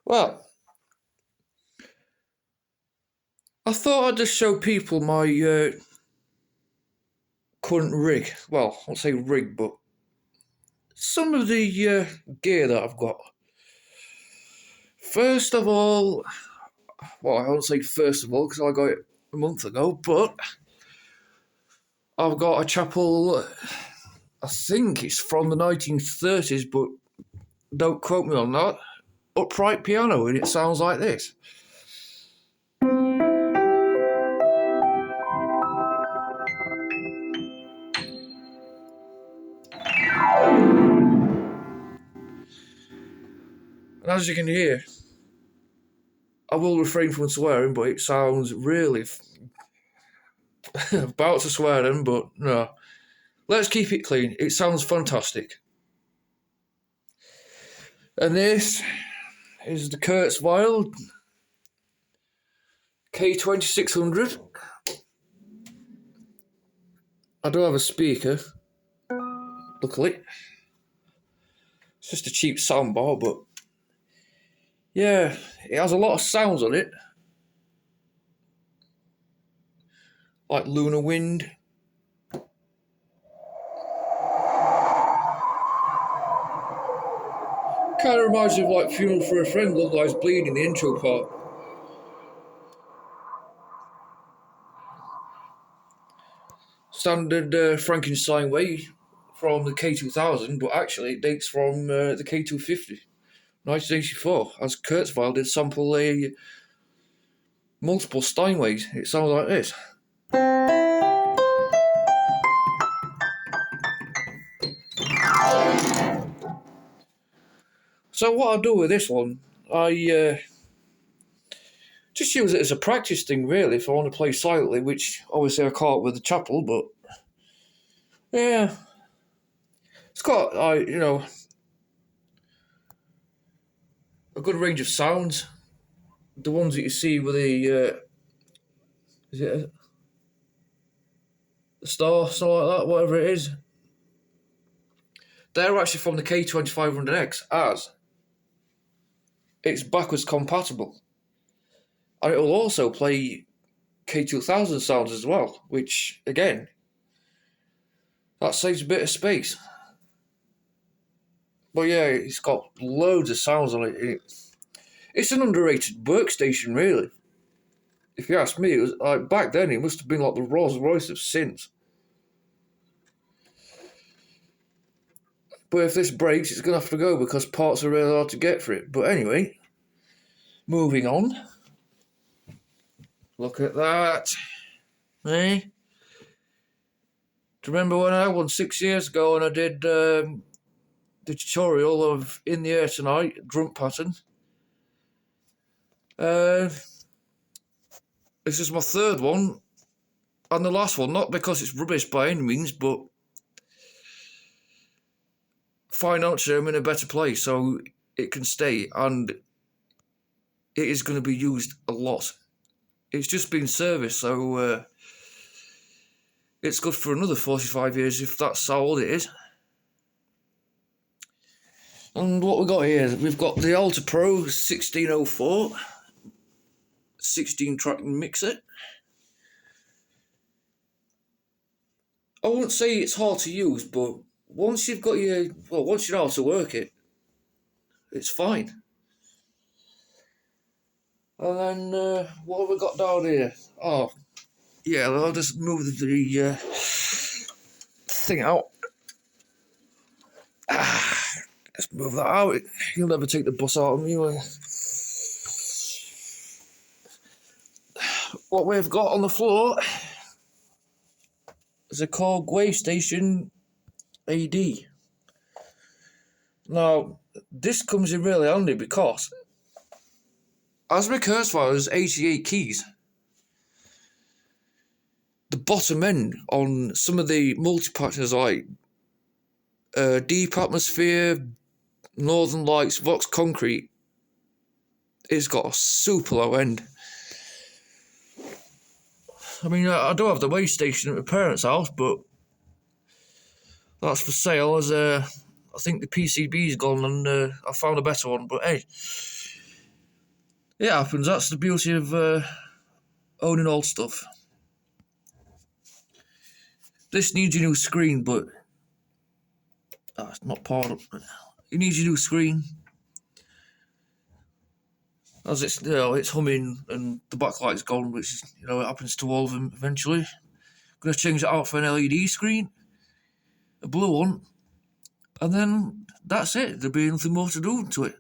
Well, I thought I'd just show people my current rig. Well, I'll say rig, but some of the gear that I've got. First of all, well, I won't say first of all because I got it a month ago, but I've got a chapel. I think it's from the 1930s, but don't quote me on that. Upright piano, and it sounds like this. And as you can hear, I will refrain from swearing, but it sounds really about to swear then, but no. Let's keep it clean. It sounds fantastic. And this is the Kurzweil K2600. I do have a speaker, luckily. It's just a cheap soundbar, but yeah, it has a lot of sounds on it. Like Lunar Wind. Kind of reminds me of like Funeral for a Friend, Love Lies Bleeding, the intro part. Standard Frankenstein way from the K2000, but actually it dates from the K250, 1984, as Kurzweil did sample a multiple Steinways. It sounds like this. So what I do with this one, I just use it as a practice thing, really, if I want to play silently, which obviously I can't with the chapel, but yeah, it's got a good range of sounds. The ones that you see with the is it a star, something like that, whatever it is. They're actually from the K2500X, as it's backwards compatible. And it will also play K2000 sounds as well, which, again, that saves a bit of space. But yeah, it's got loads of sounds on it. It's an underrated workstation, really. If you ask me, it was like back then it must have been like the Rolls Royce of synths. But if this breaks, it's gonna have to go because parts are really hard to get for it. But anyway, moving on. Look at that. Eh? Do you remember when I had one 6 years ago and I did the tutorial of In the Air Tonight, drum pattern? This is my third one, and the last one, not because it's rubbish by any means, but financially I'm in a better place, so it can stay, and it is going to be used a lot. It's just been serviced, so it's good for another 45 years if that's how old it is. And what we got here, we've got the Alta Pro 1604 16-track mixer. I wouldn't say it's hard to use, but once you know how to work it, it's fine. And then what have we got down here? Oh, yeah, I'll just move the thing out. Let's move that out. You'll never take the bus out of me. What we've got on the floor is a Korg Wavestation AD. Now, this comes in really handy because as my Kurzweil is 88 keys, the bottom end on some of the multi-patterns like Deep Atmosphere, Northern Lights, Vox Concrete, it's got a super low end. I mean, I do have the Wavestation at my parents' house, but that's for sale as I think the PCB's gone and I found a better one, but hey, It happens. That's the beauty of owning old stuff. This needs a new screen, but that's not part of it. It needs a new screen. As it's humming and the backlight's gone, which is, it happens to all of them eventually. Gonna change it out for an LED screen, a blue one, and then that's it. There'll be nothing more to do to it.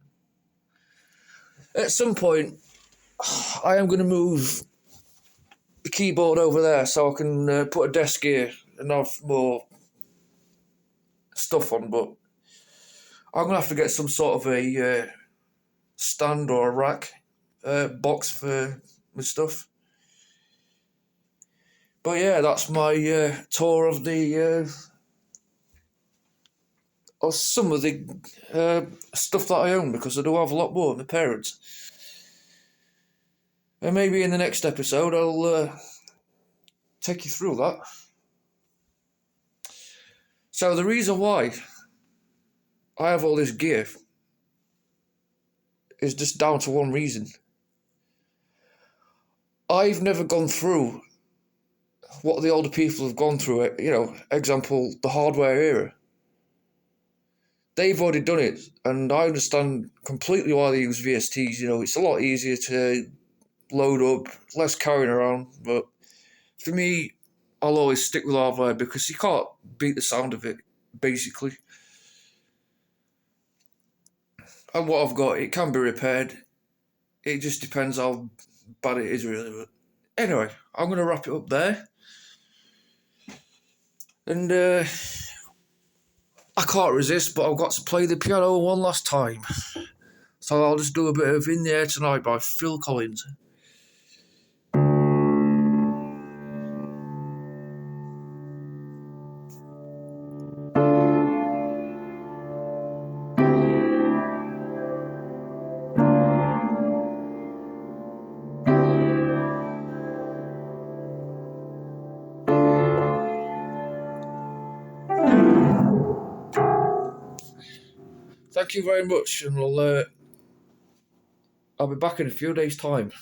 At some point, I am gonna move the keyboard over there so I can put a desk here and have more stuff on, but I'm gonna have to get some sort of a stand or a rack box for my stuff. But yeah, that's my tour of the of some of the stuff that I own, because I do have a lot more than my parents. And maybe in the next episode I'll take you through that. So the reason why I have all this gear is just down to one reason. I've never gone through what the older people have gone through. Example, the hardware era. They've already done it, and I understand completely why they use VSTs. It's a lot easier to load up, less carrying around. But for me, I'll always stick with hardware because you can't beat the sound of it, basically. And what I've got, it can be repaired. It just depends how bad it is, really. But anyway, I'm going to wrap it up there. And I can't resist, but I've got to play the piano one last time. So I'll just do a bit of In the Air Tonight by Phil Collins. Thank you very much, and I'll be back in a few days' time.